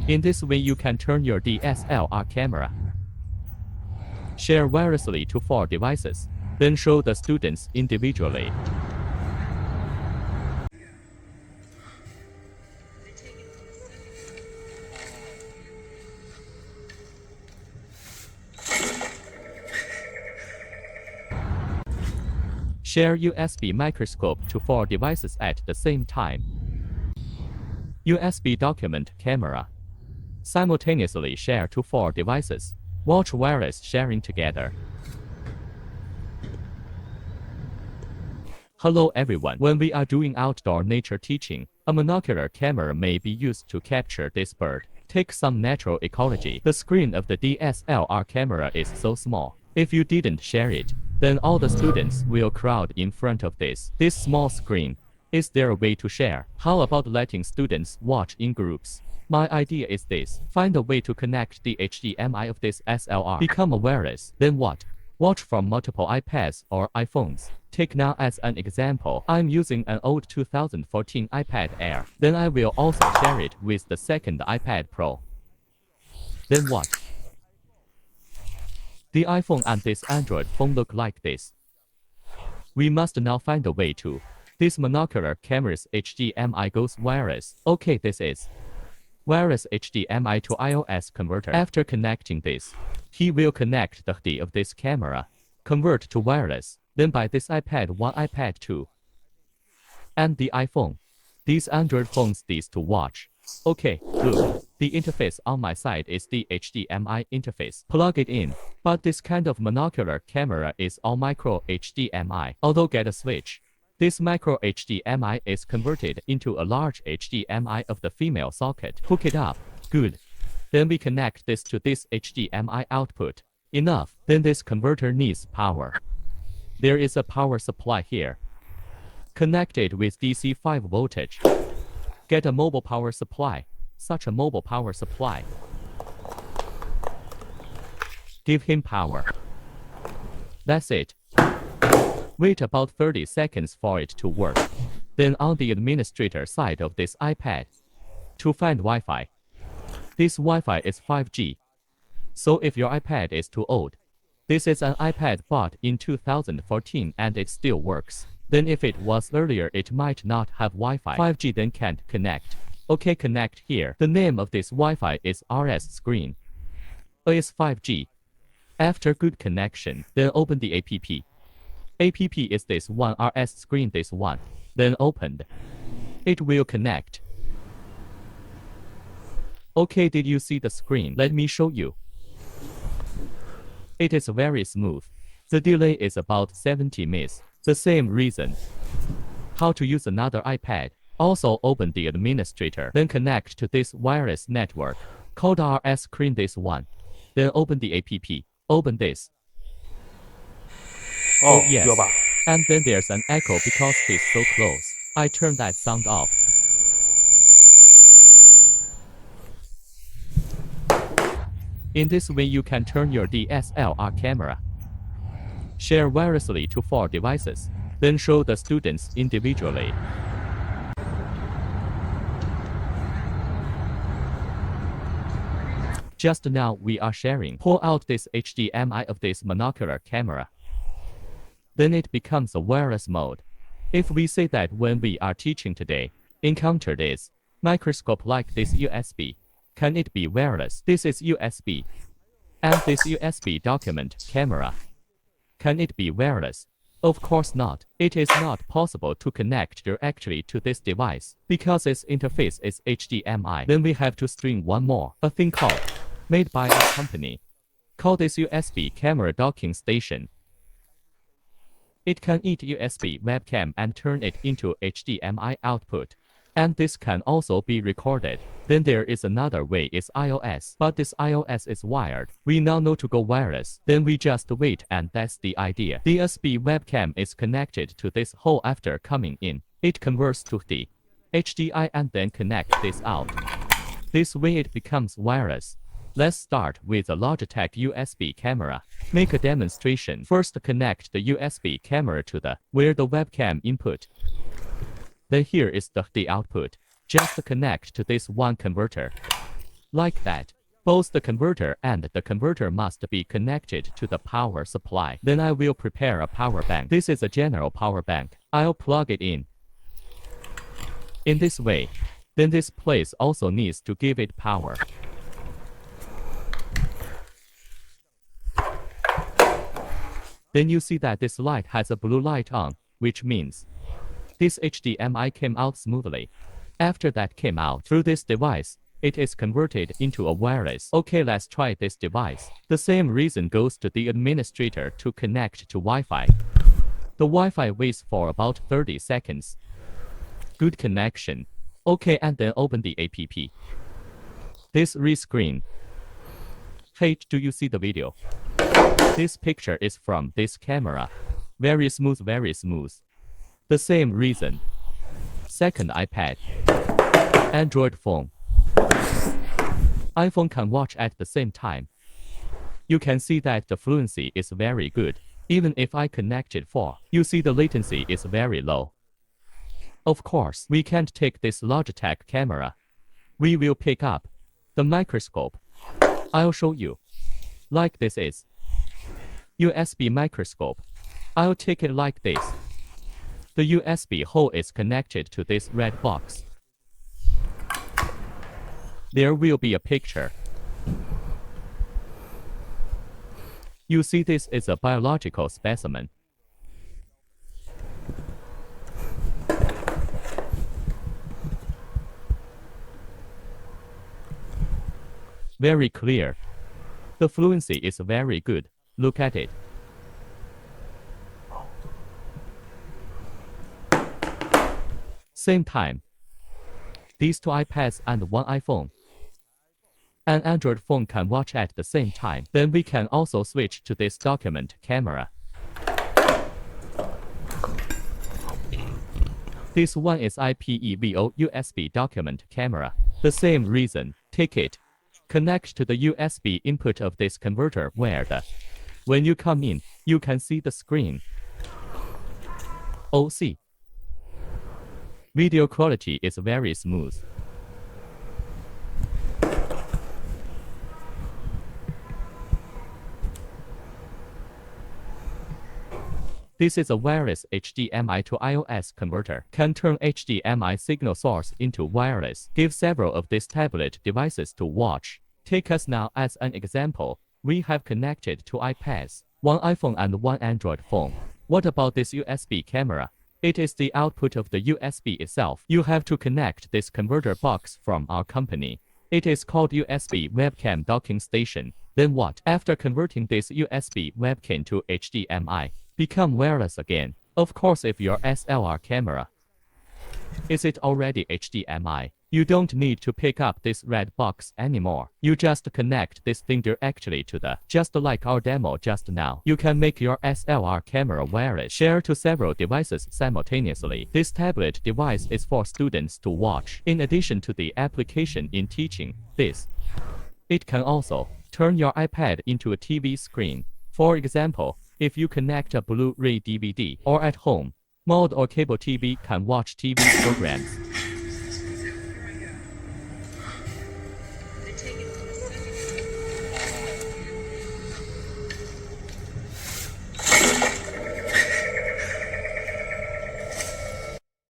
In this way you can turn your DSLR camera, share wirelessly to 4 devices, then show the students individually. Share USB Microscope to 4 devices at the same time. USB document camera. Simultaneously share to 4 devices. Watch wireless sharing together. Hello everyone. When we are doing outdoor nature teaching, a monocular camera may be used to capture this bird. Take some natural ecology. The screen of the DSLR camera is so small. If you didn't share it, then all the students will crowd in front of this small screen. Is there a way to share? How about letting students watch in groups? My idea is this. Find a way to connect the HDMI of this SLR. Become a wireless. Then what? Watch from multiple iPads or iPhones. Take now as an example, I'm using an old 2014 iPad Air. Then I will also share it with the second iPad Pro. Then what? The iPhone and this Android phone look like this. We must now find a way to. This monocular camera's HDMI goes wireless. Okay, this is wireless HDMI to iOS converter. After connecting this, he will connect the HD of this camera, convert to wireless, then buy this iPad 1, iPad 2, and the iPhone. These Android phones these to watch. Okay, look. The interface on my side is the HDMI interface. Plug it in. But this kind of monocular camera is all micro HDMI. Although get a switch. This micro HDMI is converted into a large HDMI of the female socket. Hook it up. Good. Then we connect this to this HDMI output. Enough. Then this converter needs power. There is a power supply here. Connect it with DC 5 voltage. Get a mobile power supply. Such a mobile power supply. Give him power. That's it. Wait about 30 seconds for it to work. Then on the administrator side of this iPad, to find Wi-Fi. This Wi-Fi is 5G. So if your iPad is too old, this is an iPad bought in 2014 and it still works. Then if it was earlier it might not have Wi-Fi 5G, then can't connect. Okay, connect here. The name of this Wi-Fi is RS screen. Is 5G. After good connection, then open the app. App is this one, RS screen this one. Then opened. It will connect. Okay, did you see the screen? Let me show you. It is very smooth. The delay is about 70 ms. The same reason. How to use another iPad. Also open the administrator. Then connect to this wireless network. Called RS screen this one. Then open the app. Open this. Oh yes. And then there's an echo because he's so close. I turn that sound off. In this way you can turn your DSLR camera, share wirelessly to 4 devices, then show the students individually. Just now we are sharing. Pull out this HDMI of this monocular camera. Then it becomes a wireless mode. If we say that when we are teaching today, encounter this microscope like this USB, can it be wireless? This is USB. And this USB document camera, can it be wireless? Of course not. It is not possible to connect directly to this device because its interface is HDMI. Then we have to string one more, a thing called, made by a company. Call this USB camera docking station. It can eat USB webcam and turn it into HDMI output. And this can also be recorded. Then there is another way is iOS. But this iOS is wired. We now know to go wireless. Then we just wait and that's the idea. The USB webcam is connected to this hole after coming in. It converts to the HDMI and then connect this out. This way it becomes wireless. Let's start with a Logitech USB camera. Make a demonstration. First connect the USB camera to the where the webcam input. Then here is the output. Just connect to this one converter. like that. Both the converter and the converter must be connected to the power supply. Then I will prepare a power bank. This is a general power bank. I'll plug it in this way. Then this place also needs to give it power. Then you see that this light has a blue light on, which means this HDMI came out smoothly. After that came out through this device, it is converted into a wireless. Okay, let's try this device. The same reason goes to the administrator to connect to Wi-Fi. The Wi-Fi waits for about 30 seconds. Good connection. Okay, and then open the app. This rescreen. Hey, do you see the video? This picture is from this camera. Very smooth, very smooth. The same reason. Second iPad. Android phone. iPhone can watch at the same time. You can see that the fluency is very good. Even if I connected 4, you see the latency is very low. Of course, we can't take this Logitech camera. We will pick up the microscope. I'll show you. Like this is USB Microscope. I'll take it like this. The USB hole is connected to this red box. There will be a picture. You see, this is a biological specimen. Very clear. The fluency is very good. Look at it. Same time. These 2 iPads and 1 iPhone. An Android phone can watch at the same time. Then we can also switch to this document camera. This one is IPEVO USB document camera. The same reason. Take it. Connect to the USB input of this converter when you come in, you can see the screen. Oh, see. Video quality is very smooth. This is a wireless HDMI to iOS converter. Can turn HDMI signal source into wireless. Give several of these tablet devices to watch. Take us now as an example. We have connected 2 iPads, 1 iPhone and 1 Android phone. What about this USB camera? It is the output of the USB itself. You have to connect this converter box from our company. It is called USB webcam docking station. Then what? After converting this USB webcam to HDMI, become wireless again. Of course, if your SLR camera is it already HDMI, you don't need to pick up this red box anymore. You just connect this thing directly to just like our demo just now. You can make your SLR camera wireless. Share to several devices simultaneously. This tablet device is for students to watch. In addition to the application in teaching, it can also turn your iPad into a TV screen. For example, if you connect a Blu-ray DVD or at home, mod or cable TV can watch TV programs.